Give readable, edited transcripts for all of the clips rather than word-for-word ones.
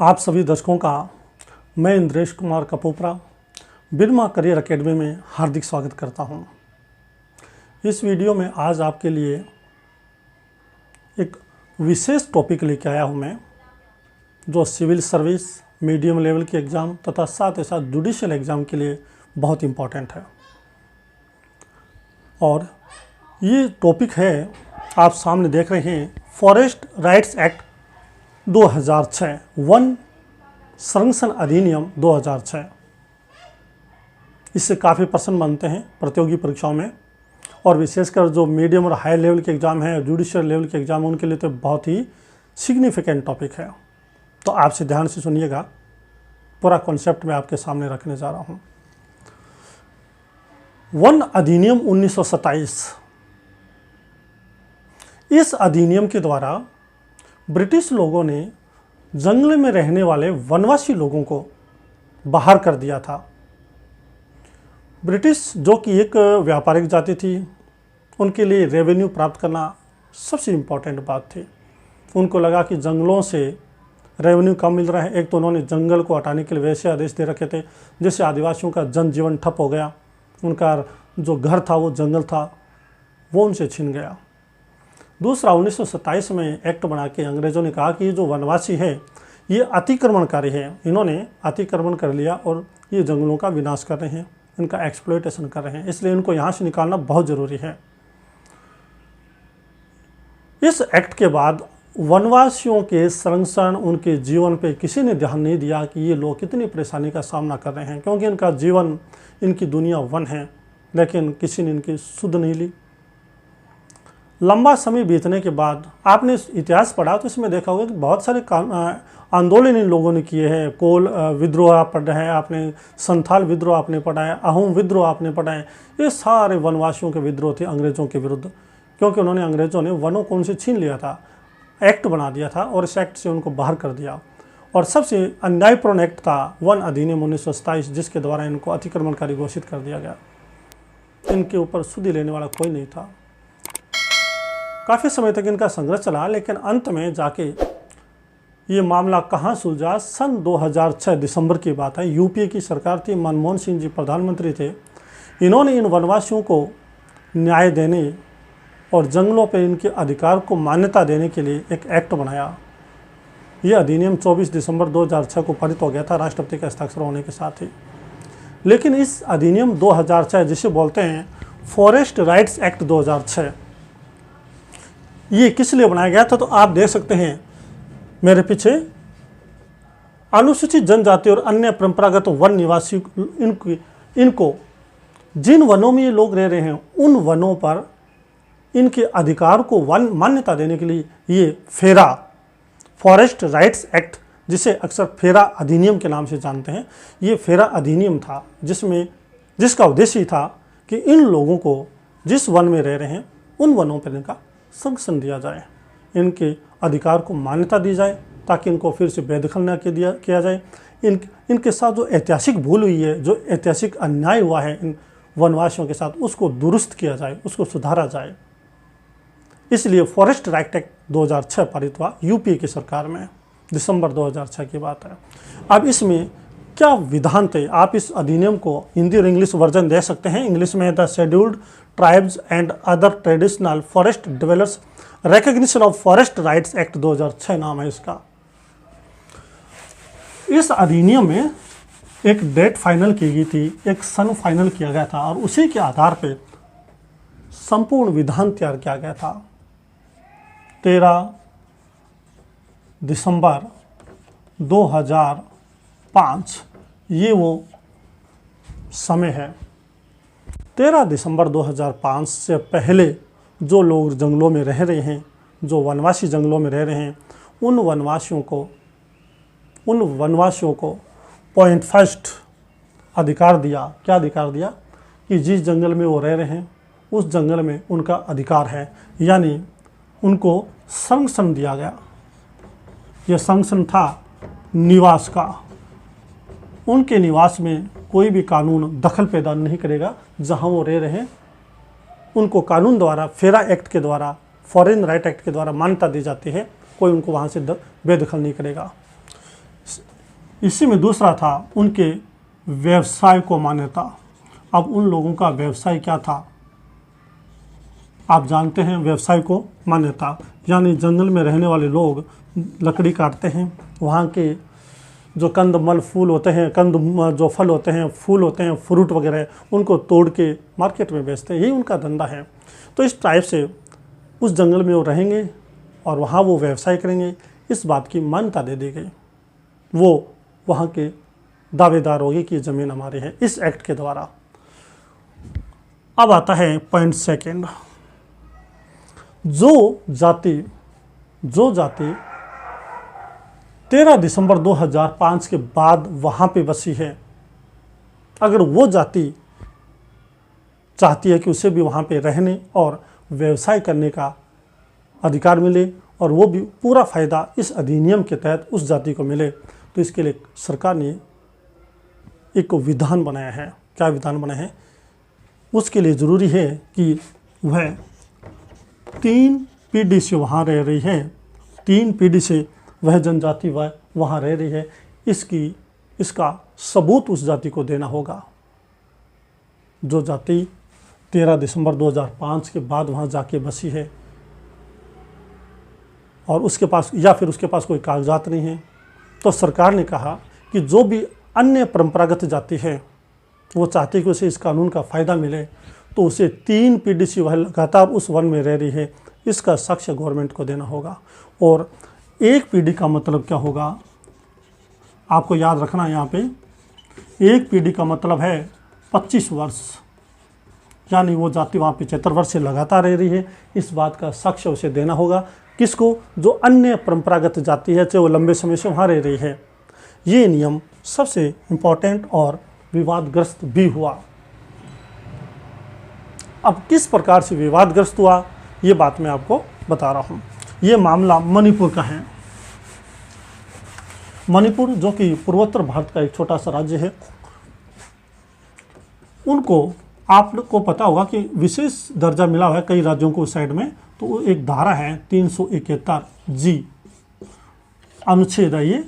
आप सभी दर्शकों का मैं इंद्रेश कुमार कपोपरा बिरमा करियर एकेडमी में हार्दिक स्वागत करता हूं। इस वीडियो में आज आपके लिए एक विशेष टॉपिक लेके आया हूं मैं, जो सिविल सर्विस, मीडियम लेवल के एग्ज़ाम तथा साथ ही साथ जुडिशियल एग्ज़ाम के लिए बहुत इम्पॉर्टेंट है। और ये टॉपिक है, आप सामने देख रहे हैं, फॉरेस्ट राइट्स एक्ट 2006, वन संरक्षण अधिनियम 2006। इससे काफ़ी प्रश्न बनते हैं प्रतियोगी परीक्षाओं में, और विशेषकर जो मीडियम और हाई लेवल के एग्ज़ाम हैं, जुडिशियल लेवल के एग्ज़ाम, उनके लिए तो बहुत ही सिग्निफिकेंट टॉपिक है। तो आपसे ध्यान से सुनिएगा, पूरा कॉन्सेप्ट मैं आपके सामने रखने जा रहा हूँ। वन अधिनियम 1927, इस अधिनियम के द्वारा ब्रिटिश लोगों ने जंगल में रहने वाले वनवासी लोगों को बाहर कर दिया था। ब्रिटिश, जो कि एक व्यापारिक जाति थी, उनके लिए रेवेन्यू प्राप्त करना सबसे इम्पोर्टेंट बात थी। उनको लगा कि जंगलों से रेवेन्यू कम मिल रहा है। एक तो उन्होंने जंगल को हटाने के लिए वैसे आदेश दे रखे थे जिससे आदिवासियों का जनजीवन ठप हो गया। उनका जो घर था, वो जंगल था, वो उनसे छिन गया। दूसरा, 1927 में एक्ट बना के अंग्रेज़ों ने कहा कि ये जो वनवासी है ये अतिक्रमणकारी है, इन्होंने अतिक्रमण कर लिया और ये जंगलों का विनाश कर रहे हैं, इनका एक्सप्लॉयटेशन कर रहे हैं, इसलिए इनको यहाँ से निकालना बहुत ज़रूरी है। इस एक्ट के बाद वनवासियों के संरक्षण, उनके जीवन पे किसी ने ध्यान नहीं दिया कि ये लोग कितनी परेशानी का सामना कर रहे हैं, क्योंकि इनका जीवन, इनकी दुनिया वन है, लेकिन किसी ने इनकी सुध नहीं ली। लंबा समय बीतने के बाद आपने इतिहास पढ़ा तो इसमें देखा होगा कि बहुत सारे आंदोलन इन लोगों ने किए हैं। कोल विद्रोह आप पढ़ा है आपने, संथाल विद्रोह आपने पढ़ा है, अहोम विद्रोह आपने पढ़ा है। ये सारे वनवासियों के विद्रोह थे अंग्रेज़ों के विरुद्ध, क्योंकि उन्होंने, अंग्रेज़ों ने वनों को उनसे छीन लिया था, एक्ट बना दिया था और इस एक्ट से उनको बाहर कर दिया। और सबसे अन्यायपूर्ण एक्ट था वन अधिनियम 1927, जिसके द्वारा इनको अतिक्रमणकारी घोषित कर दिया गया। इनके ऊपर सुधि लेने वाला कोई नहीं था। काफ़ी समय तक इनका संघर्ष चला, लेकिन अंत में जाके ये मामला कहाँ सुलझा, सन 2006 दिसंबर की बात है। यूपीए की सरकार थी, मनमोहन सिंह जी प्रधानमंत्री थे। इन्होंने इन वनवासियों को न्याय देने और जंगलों पर इनके अधिकार को मान्यता देने के लिए एक एक्ट बनाया। यह अधिनियम 24 दिसंबर 2006 को पारित हो गया था, राष्ट्रपति का हस्ताक्षर होने के साथ ही। लेकिन इस अधिनियम 2006, जिसे बोलते हैं फॉरेस्ट राइट्स एक्ट 2006, ये किस लिए बनाया गया था, तो आप देख सकते हैं मेरे पीछे, अनुसूचित जनजाति और अन्य परंपरागत वन निवासी इनको जिन वनों में ये लोग रह रहे हैं, उन वनों पर इनके अधिकार को वन मान्यता देने के लिए ये फेरा, फॉरेस्ट राइट्स एक्ट, जिसे अक्सर फेरा अधिनियम के नाम से जानते हैं, ये फेरा अधिनियम था, जिसका उद्देश्य था कि इन लोगों को जिस वन में रह रहे हैं उन वनों पर इनका संरक्षण दिया जाए, इनके अधिकार को मान्यता दी जाए, ताकि इनको फिर से बेदखल न किया जाए। इनके साथ जो ऐतिहासिक भूल हुई है, जो ऐतिहासिक अन्याय हुआ है इन वनवासियों के साथ, उसको दुरुस्त किया जाए, उसको सुधारा जाए। इसलिए फॉरेस्ट राइट एक्ट 2006 पारित हुआ यूपी की सरकार में, दिसंबर 2006 की बात है। अब इसमें क्या विधान थे, आप इस अधिनियम को हिंदी और इंग्लिश वर्जन दे सकते हैं। इंग्लिश में the scheduled tribes and other traditional forest developers recognition of forest rights act 2006 नाम है इसका। इस अधिनियम में एक डेट फाइनल की गई थी, एक सन फाइनल किया गया था, और उसी के आधार पर संपूर्ण विधान तैयार किया गया था। 13 दिसंबर 2005 ये वो समय है। 13 दिसंबर 2005 से पहले जो लोग जंगलों में रह रहे हैं, जो वनवासी जंगलों में रह रहे हैं, उन वनवासियों को पॉइंट फर्स्ट अधिकार दिया। क्या अधिकार दिया कि जिस जंगल में वो रह रहे हैं उस जंगल में उनका अधिकार है, यानी उनको संरक्षण दिया गया। यह संरक्षण था निवास का। उनके निवास में कोई भी कानून दखल पैदा नहीं करेगा। जहां वो रह रहे हैं उनको कानून द्वारा, फेरा एक्ट के द्वारा, फॉरेन राइट एक्ट के द्वारा मान्यता दी जाती है, कोई उनको वहाँ से बेदखल नहीं करेगा। इसी में दूसरा था उनके व्यवसाय को मान्यता। अब उन लोगों का व्यवसाय क्या था, आप जानते हैं, व्यवसाय को मान्यता यानी जंगल में रहने वाले लोग लकड़ी काटते हैं, वहाँ के जो कंदमल फूल होते हैं, जो फल होते हैं, फूल होते हैं, फ्रूट वगैरह, उनको तोड़ के मार्केट में बेचते हैं, यही उनका धंधा है। तो इस टाइप से उस जंगल में वो रहेंगे और वहाँ वो व्यवसाय करेंगे, इस बात की मान्यता दे दी गई। वो वहाँ के दावेदार होगी कि ज़मीन हमारी है इस एक्ट के द्वारा। अब आता है पॉइंट सेकंड, जो जाति 13 दिसंबर 2005 के बाद वहाँ पे बसी है, अगर वो जाति चाहती है कि उसे भी वहाँ पे रहने और व्यवसाय करने का अधिकार मिले और वो भी पूरा फ़ायदा इस अधिनियम के तहत उस जाति को मिले, तो इसके लिए सरकार ने एक विधान बनाया है। क्या विधान बनाया है? उसके लिए ज़रूरी है कि वह 3 पीढ़ी से वहाँ रह रही है, 3 पीढ़ी से वह जनजाति वह वहाँ रह रही है, इसका सबूत उस जाति को देना होगा। जो जाति 13 दिसंबर 2005 के बाद वहाँ जाके बसी है और उसके पास कोई कागजात नहीं है, तो सरकार ने कहा कि जो भी अन्य परंपरागत जाति है वो चाहती है कि उसे इस कानून का फ़ायदा मिले, तो उसे 3 पीढ़ी से वह लगातार उस वन में रह रही है, इसका साक्ष्य गवर्नमेंट को देना होगा। और 1 पीढ़ी का मतलब क्या होगा, आपको याद रखना यहाँ पे 1 पीढ़ी का मतलब है 25 वर्ष, यानी वो जाति वहाँ 75 वर्ष से लगातार रह रही है, इस बात का साक्ष्य उसे देना होगा। किसको? जो अन्य परंपरागत जाति है, चाहे वो लंबे समय से वहाँ रह रही है। ये नियम सबसे इम्पोर्टेंट और विवादग्रस्त भी हुआ। अब किस प्रकार से विवादग्रस्त हुआ, ये बात मैं आपको बता रहा हूँ। ये मामला मणिपुर का है। मणिपुर जो कि पूर्वोत्तर भारत का एक छोटा सा राज्य है, उनको आपको पता होगा कि विशेष दर्जा मिला हुआ है कई राज्यों को उस साइड में। तो वो एक धारा है 371 जी, अनुच्छेद है ये,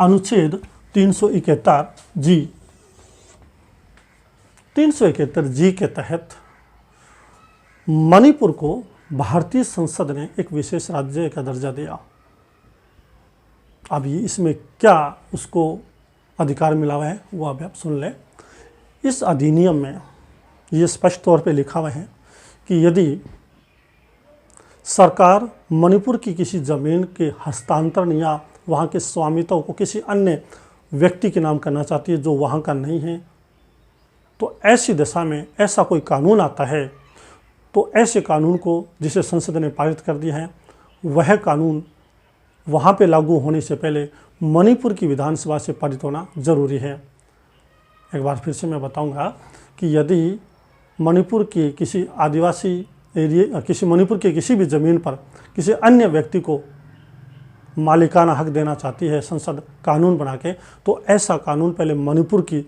अनुच्छेद 371 जी। 371 जी के तहत मणिपुर को भारतीय संसद ने एक विशेष राज्य का दर्जा दिया। अब ये इसमें क्या उसको अधिकार मिला हुआ है वो अब आप सुन लें। इस अधिनियम में ये स्पष्ट तौर पे लिखा हुआ है कि यदि सरकार मणिपुर की किसी ज़मीन के हस्तांतरण या वहाँ के स्वामित्व को किसी अन्य व्यक्ति के नाम करना चाहती है जो वहाँ का नहीं है, तो ऐसी दशा में ऐसा कोई कानून आता है, तो ऐसे कानून को जिसे संसद ने पारित कर दिया है, वह कानून वहाँ पे लागू होने से पहले मणिपुर की विधानसभा से पारित होना ज़रूरी है। एक बार फिर से मैं बताऊंगा कि यदि मणिपुर के किसी आदिवासी एरिया, मणिपुर के किसी भी ज़मीन पर किसी अन्य व्यक्ति को मालिकाना हक देना चाहती है संसद कानून बना के, तो ऐसा कानून पहले मणिपुर की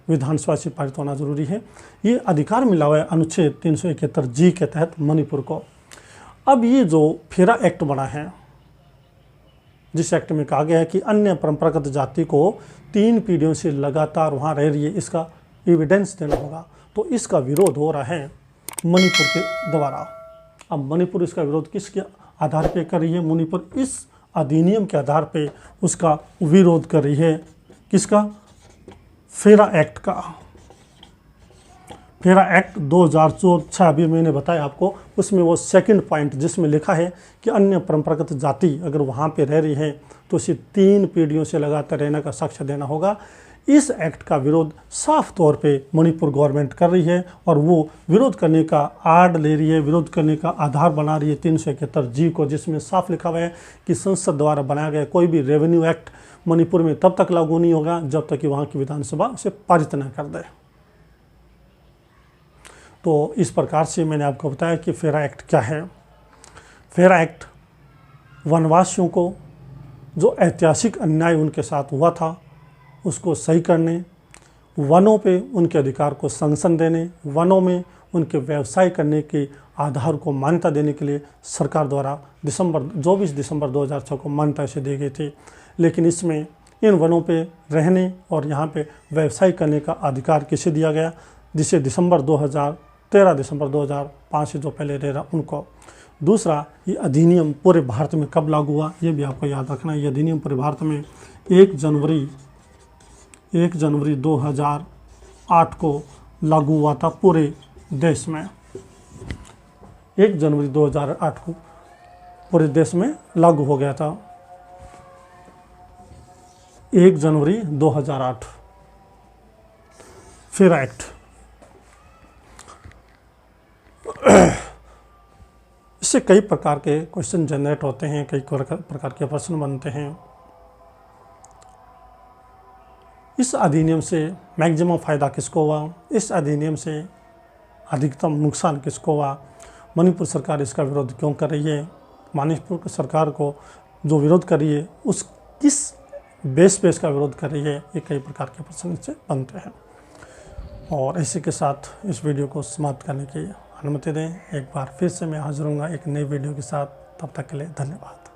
विधानसभा से पारित होना ज़रूरी है। ये अधिकार मिला हुआ है अनुच्छेद 371 जी के तहत मणिपुर को। अब ये जो फेरा एक्ट बना है, जिस एक्ट में कहा गया है कि अन्य परंपरागत जाति को 3 पीढ़ियों से लगातार वहाँ रह रही है, इसका एविडेंस देना होगा, तो इसका विरोध हो रहा है मणिपुर के द्वारा। अब मणिपुर इसका विरोध किसके आधार पे कर रही है? मणिपुर इस अधिनियम के आधार पे उसका विरोध कर रही है। किसका? फेरा एक्ट का। फेरा एक्ट 2006 अभी मैंने बताया आपको, उसमें वो सेकंड पॉइंट जिसमें लिखा है कि अन्य परंपरागत जाति अगर वहाँ पे रह रही है तो इसे 3 पीढ़ियों से लगातार रहने का साक्ष्य देना होगा। इस एक्ट का विरोध साफ तौर पे मणिपुर गवर्नमेंट कर रही है और वो विरोध करने का आड़ ले रही है, विरोध करने का आधार बना रही है 371 जी को, जिसमें साफ लिखा हुआ है कि संसद द्वारा बनाया गया कोई भी रेवेन्यू एक्ट मणिपुर में तब तक लागू नहीं होगा जब तक कि वहाँ की विधानसभा उसे पारित न कर दे। तो इस प्रकार से मैंने आपको बताया कि फेरा एक्ट क्या है। फेरा एक्ट वनवासियों को जो ऐतिहासिक अन्याय उनके साथ हुआ था उसको सही करने, वनों पे उनके अधिकार को संरक्षण देने, वनों में उनके व्यवसाय करने के आधार को मान्यता देने के लिए सरकार द्वारा 24 दिसंबर 2006 को मान्यता इसे दी गई थी। लेकिन इसमें इन वनों पे रहने और यहाँ पे व्यवसाय करने का अधिकार किसे दिया गया, जिसे दिसंबर 2005 से जो पहले रह रहा उनको। दूसरा, ये अधिनियम पूरे भारत में कब लागू हुआ, ये भी आपको याद रखना है। ये अधिनियम पूरे भारत में 1 जनवरी 2008 को लागू हुआ था पूरे देश में। 1 जनवरी 2008 को पूरे देश में लागू हो गया था। 1 जनवरी 2008 फिर एक्ट। इससे कई प्रकार के क्वेश्चन जनरेट होते हैं, कई प्रकार के प्रश्न बनते हैं। इस अधिनियम से मैक्सिमम फ़ायदा किसको हुआ, इस अधिनियम से अधिकतम नुकसान किसको हुआ, मणिपुर सरकार इसका विरोध क्यों कर रही है, मणिपुर सरकार को जो विरोध कर रही है उस किस बेस पे इसका विरोध कर रही है, ये कई प्रकार के प्रश्न इससे बनते हैं। और इसी के साथ इस वीडियो को समाप्त करने की अनुमति दें। एक बार फिर से मैं हाजिर हूँगा एक नई वीडियो के साथ, तब तक के लिए धन्यवाद।